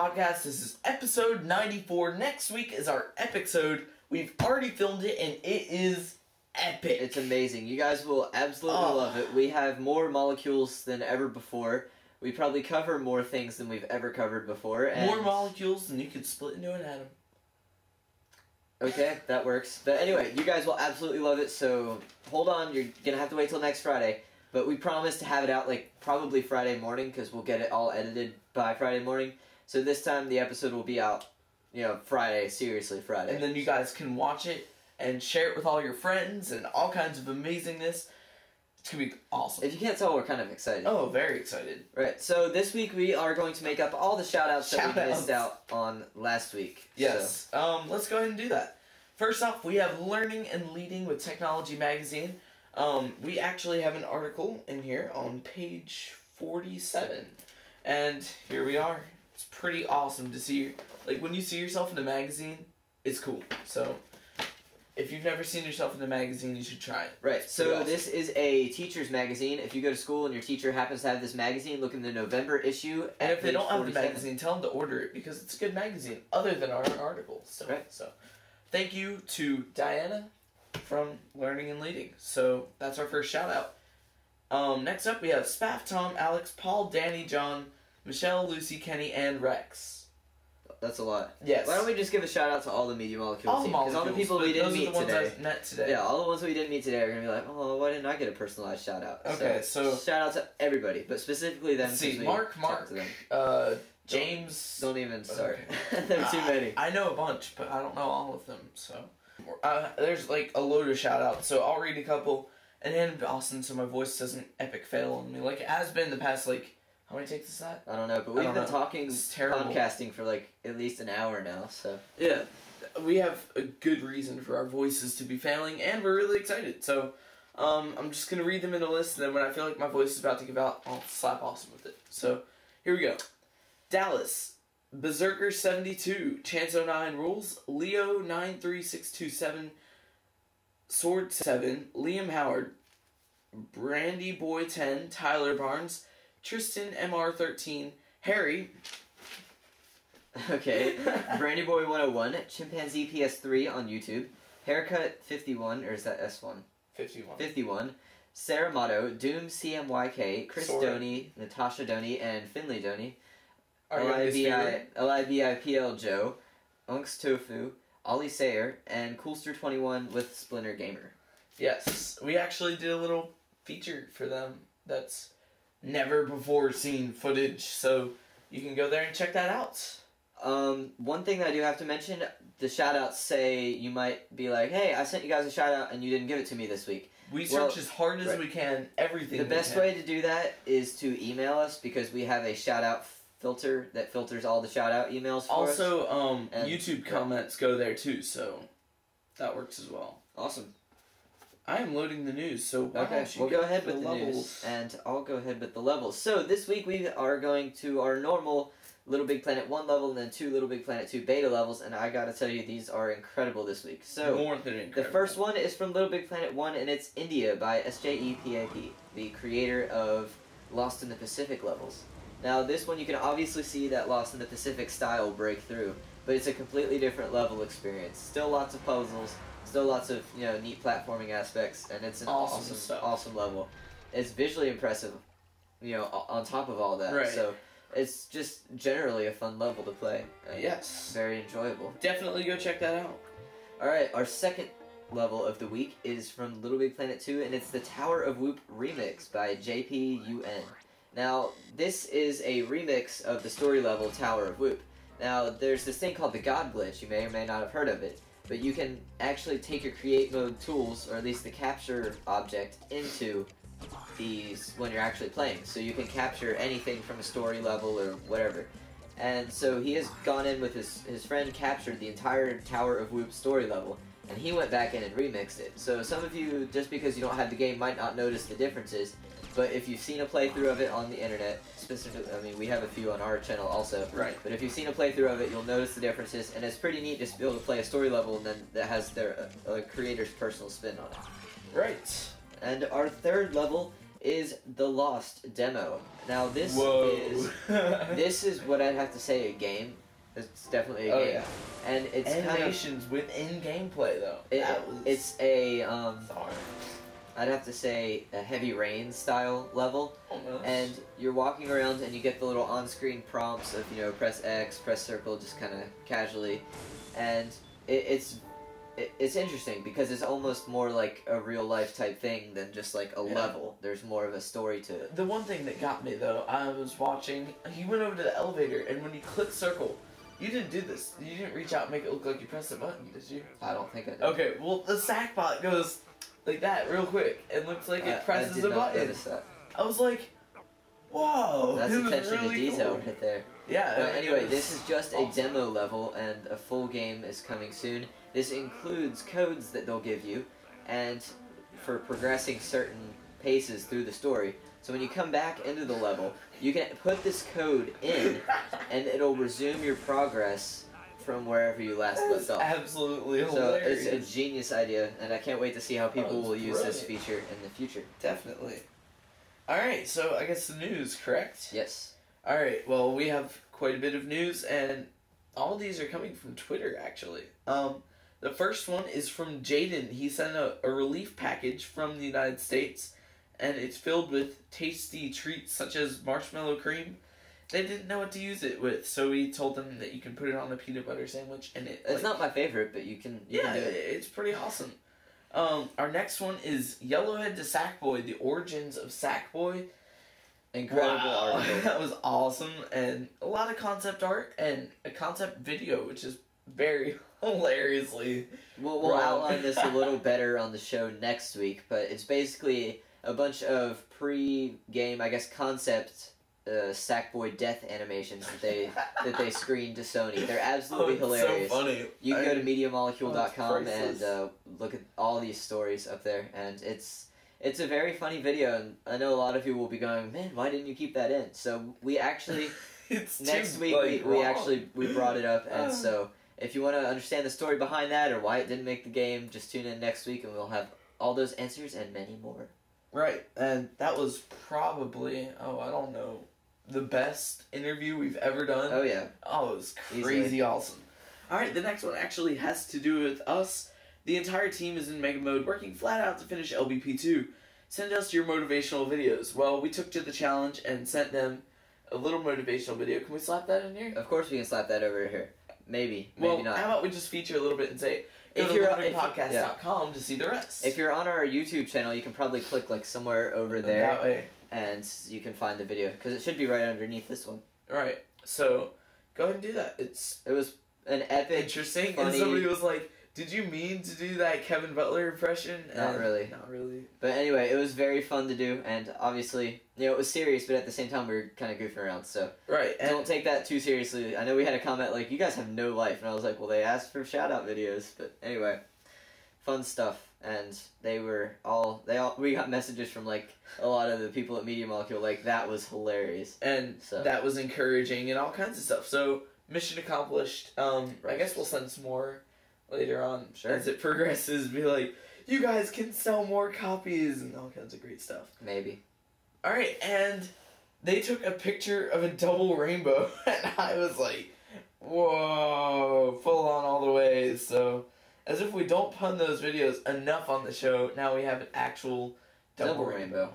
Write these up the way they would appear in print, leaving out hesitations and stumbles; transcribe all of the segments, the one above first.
LittleBigPodcast. This is episode 94. Next week is our episode. We've already filmed it, and it is epic. It's amazing. You guys will absolutely love it. We have more molecules than ever before. We probably cover more things than we've ever covered before. And more molecules than you could split into an atom. Okay, that works. But anyway, you guys will absolutely love it, so hold on. You're going to have to wait till next Friday. But we promise to have it out, probably Friday morning, because we'll get it all edited by Friday morning. So this time, the episode will be out, Friday, seriously, Friday. And then you guys can watch it and share it with all your friends and all kinds of amazingness. It's going to be awesome. If you can't tell, we're kind of excited. Oh, very excited. Right, so this week we are going to make up all the shout-outs that we missed out on last week. Yes. So. Let's go ahead and do that. First off, we have Learning and Leading with Technology Magazine. We actually have an article in here on page 47. And here we are. It's pretty awesome to see. When you see yourself in a magazine, it's cool. So, if you've never seen yourself in a magazine, you should try it. Right, so awesome. This is a teacher's magazine. If you go to school and your teacher happens to have this magazine, look in the November issue. And if they don't have the magazine, tell them to order it, because it's a good magazine, other than our articles. So, right. So, thank you to Diana from Learning and Leading. So, that's our first shout-out. Next up, we have Spaff, Tom, Alex, Paul, Danny, John, Michelle, Lucy, Kenny, and Rex. That's a lot. Yes. Why don't we just give a shout-out to all the Media Molecule team? Because all the people we didn't meet today. Yeah, all the ones we didn't meet today are going to be like, oh, why didn't I get a personalized shout-out? Okay, so shout-out to everybody, but specifically them. Let's see, Mark, James... Don't even start. There are too many. I know a bunch, but I don't know all of them, so... there's a load of shout-outs, so I'll read a couple, and then Austin, so my voice doesn't epic fail on me. It has been the past, how many takes is that? I don't know, but we've been talking, podcasting for, at least an hour now, so... Yeah, we have a good reason for our voices to be failing, and we're really excited, so... I'm just going to read them in a list, and then when I feel like my voice is about to give out, I'll slap Austin with it. So, here we go. Dallas... Berserker 72, Chance 09 Rules, Leo 93627, Sword 7, Liam Howard, Brandy Boy 10, Tyler Barnes, Tristan MR 13, Harry. Okay, Brandy Boy 101, Chimpanzee PS3 on YouTube, Haircut 51, or is that S1? 51, Sarah Motto, Doom CMYK, Chris Doney, Natasha Doney, and Finley Doney. LIVIPL Joe, Unks Tofu, Ollie Sayer, and Coolster21 with Splinter Gamer. Yes, we actually did a little feature for them that's never before seen footage, so you can go there and check that out. One thing that I do have to mention, the shout-outs say you might be like, hey, I sent you guys a shout-out and you didn't give it to me this week. We search as hard as we can, everything The best way to do that is to email us, because we have a shout-out filter that filters all the shout-out emails for us. Also, YouTube comments go there too, so that works as well. Awesome. I am loading the news, so we'll go ahead with the news, and I'll go ahead with the levels. So this week we are going to our normal Little Big Planet 1 level, and then 2 Little Big Planet 2 beta levels, and I gotta tell you, these are incredible this week. So more than incredible. The first one is from Little Big Planet 1, and it's India by SJEPAP, the creator of Lost in the Pacific levels. Now, this one, you can obviously see that Lost in the Pacific style break through, but it's a completely different level experience. Still lots of puzzles, still lots of, neat platforming aspects, and it's an awesome level. It's visually impressive, on top of all that. Right. So, it's just generally a fun level to play. Yes. Very enjoyable. Definitely go check that out. Alright, our second level of the week is from Little Big Planet 2, and it's the Tower of Whoop remix by JPUN. Now, this is a remix of the story level Tower of Whoop. Now, there's this thing called the God Glitch. You may or may not have heard of it. But you can actually take your create mode tools, or at least the capture object, into these when you're actually playing. So you can capture anything from a story level or whatever. And so he has gone in with his friend, captured the entire Tower of Whoop story level, and he went back in and remixed it. So some of you, just because you don't have the game, might not notice the differences. But if you've seen a playthrough of it on the internet, specifically, we have a few on our channel also. Right. But if you've seen a playthrough of it, you'll notice the differences, and it's pretty neat just to be able to play a story level and then that has their creator's personal spin on it. Right. And our third level is the Lost demo. Now this Whoa. is what I'd have to say a game. It's definitely a game, yeah. and it's animations within gameplay though. It's a sorry. I'd have to say a Heavy Rain style level. Almost. And you're walking around and you get the little on-screen prompts of, you know, press X, press circle, just kind of casually. And it's interesting because it's almost more like a real-life type thing than just like a level. There's more of a story to it. The one thing that got me though, I was watching, he went over to the elevator and when he clicked circle, you didn't do this. You didn't reach out and make it look like you pressed a button, did you? I don't think I did. Okay, well the sackbot goes like that real quick and looks like it presses a button. Notice that. I was like, whoa, That's attention to really detail cool. right there. Yeah. But anyway, this is just a demo level, and a full game is coming soon. This includes codes that they'll give you, and for progressing certain paces through the story. So when you come back into the level, you can put this code in, and it'll resume your progress from wherever you last left off. Absolutely So hilarious. it's a genius idea, and I can't wait to see how people will use this feature in the future. Definitely. Alright, so I guess the news, correct? Yes. Alright, well, we have quite a bit of news, and all these are coming from Twitter, actually. The first one is from Jaden. He sent a relief package from the United States, and it's filled with tasty treats such as marshmallow cream. They didn't know what to use it with, so we told them that you can put it on a peanut butter sandwich, and It's not my favorite, but you can do it. It's pretty awesome. Our next one is Yellowhead to Sackboy, the origins of Sackboy. Incredible article. That was awesome, and a lot of concept art and a concept video, which is very hilariously We'll outline this a little better on the show next week, but it's basically a bunch of pre-game, I guess, concept Sackboy death animations that they screened to Sony. They're absolutely hilarious. So funny. You can go to MediaMolecule.com it's and look at all these stories up there, and it's a very funny video. And I know a lot of you will be going, "Man, why didn't you keep that in?" So we actually next week we brought it up, and so if you want to understand the story behind that or why it didn't make the game, just tune in next week, and we'll have all those answers and many more. Right, and that was probably I don't know, the best interview we've ever done. Oh yeah. Oh, it was crazy awesome. Alright, the next one actually has to do with us. The entire team is in mega mode, working flat out to finish LBP2. Send us your motivational videos. Well, we took to the challenge and sent them a little motivational video. Can we slap that in here? Of course we can slap that over here. Maybe not. How about we just feature a little bit and say, go to LittleBigPodcast.com to see the rest. If you're on our YouTube channel, you can probably click like somewhere over there. That way. And you can find the video, because it should be right underneath this one. Right. So, go ahead and do that. It was an epic, interesting, funny... and somebody was like, did you mean to do that Kevin Butler impression? Not really. Not really. But anyway, it was very fun to do, and obviously, it was serious, but at the same time, we were kind of goofing around, so... Right. And don't take that too seriously. I know we had a comment like, you guys have no life, and I was like, well, they asked for shout-out videos, but anyway, fun stuff. And we got messages from like a lot of the people at Media Molecule, like that was hilarious. And that was encouraging and all kinds of stuff. So, mission accomplished. I guess we'll send some more later on as it progresses. Be like, you guys can sell more copies and all kinds of great stuff. Maybe. Alright, and they took a picture of a double rainbow, and I was like, whoa, full on all the way, so... As if we don't pun those videos enough on the show, now we have an actual double rainbow.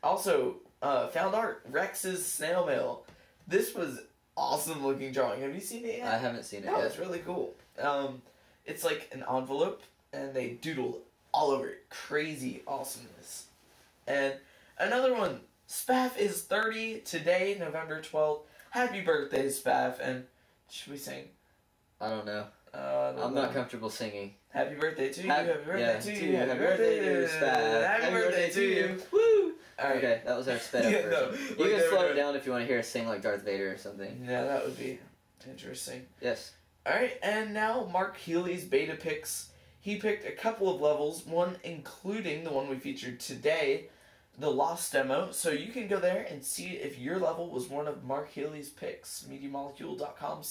Also, found art, Rex's snail mail. This was awesome looking drawing. Have you seen it yet? I haven't seen it yet. Oh, it's really cool. It's like an envelope, and they doodled all over it. Crazy awesomeness. And another one, Spaff is 30 today, November 12th. Happy birthday, Spaff. And should we sing? I don't know. I'm not comfortable singing. Happy birthday to you. Happy birthday to you. Happy birthday to Spaff. Happy birthday to you. Woo! Alright. Okay, that was our sped up version. You can slow it down if you want to hear us sing like Darth Vader or something. Yeah, that would be interesting. Yes. Alright, and now Mark Healy's beta picks. He picked a couple of levels, one including the one we featured today, the Lost demo. So you can go there and see if your level was one of Mark Healy's picks. MediaMolecule.com/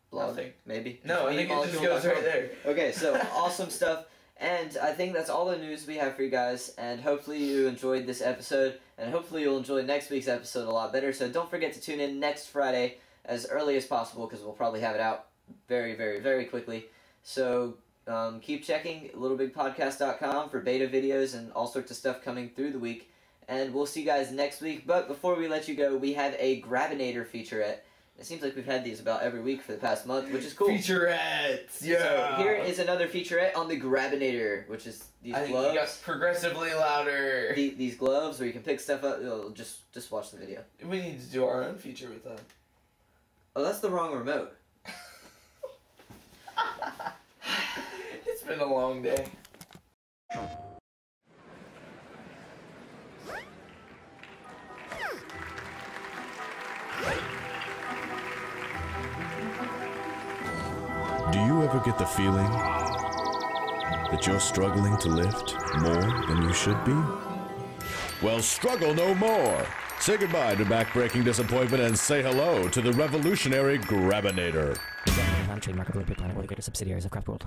blog, nothing. Maybe. No, I think it just goes right there. Okay, so awesome stuff. And I think that's all the news we have for you guys, and hopefully you enjoyed this episode, and hopefully you'll enjoy next week's episode a lot better, so don't forget to tune in next Friday as early as possible, because we'll probably have it out very, very, very quickly. So keep checking LittleBigPodcast.com for beta videos and all sorts of stuff coming through the week, and we'll see you guys next week. But before we let you go, we have a Grabinator featurette. It seems like we've had these about every week for the past month, which is cool. Featurettes, yeah. So here is another featurette on the Grabinator, which is these gloves. I think you got progressively louder. These gloves where you can pick stuff up. Oh, just watch the video. We need to do our own feature with that. Oh, that's the wrong remote. It's been a long day. Do you ever get the feeling that you're struggling to lift more than you should be? Well, struggle no more. Say goodbye to back-breaking disappointment and say hello to the revolutionary Grabinator. Not a trademark of Little Big Planet or the greater subsidiaries of Craft World.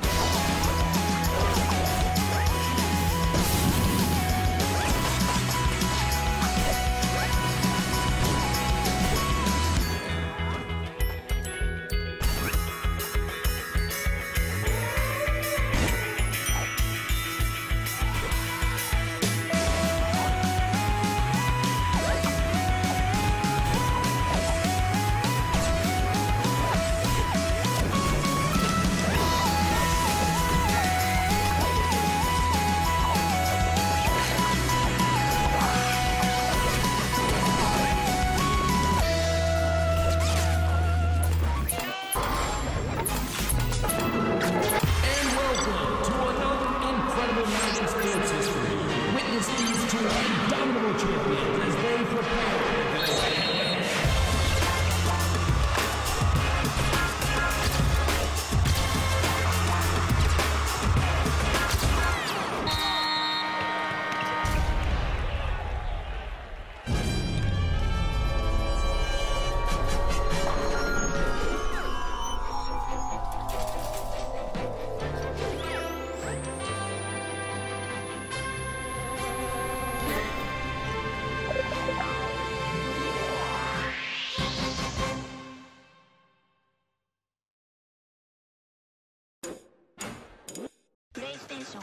PlayStation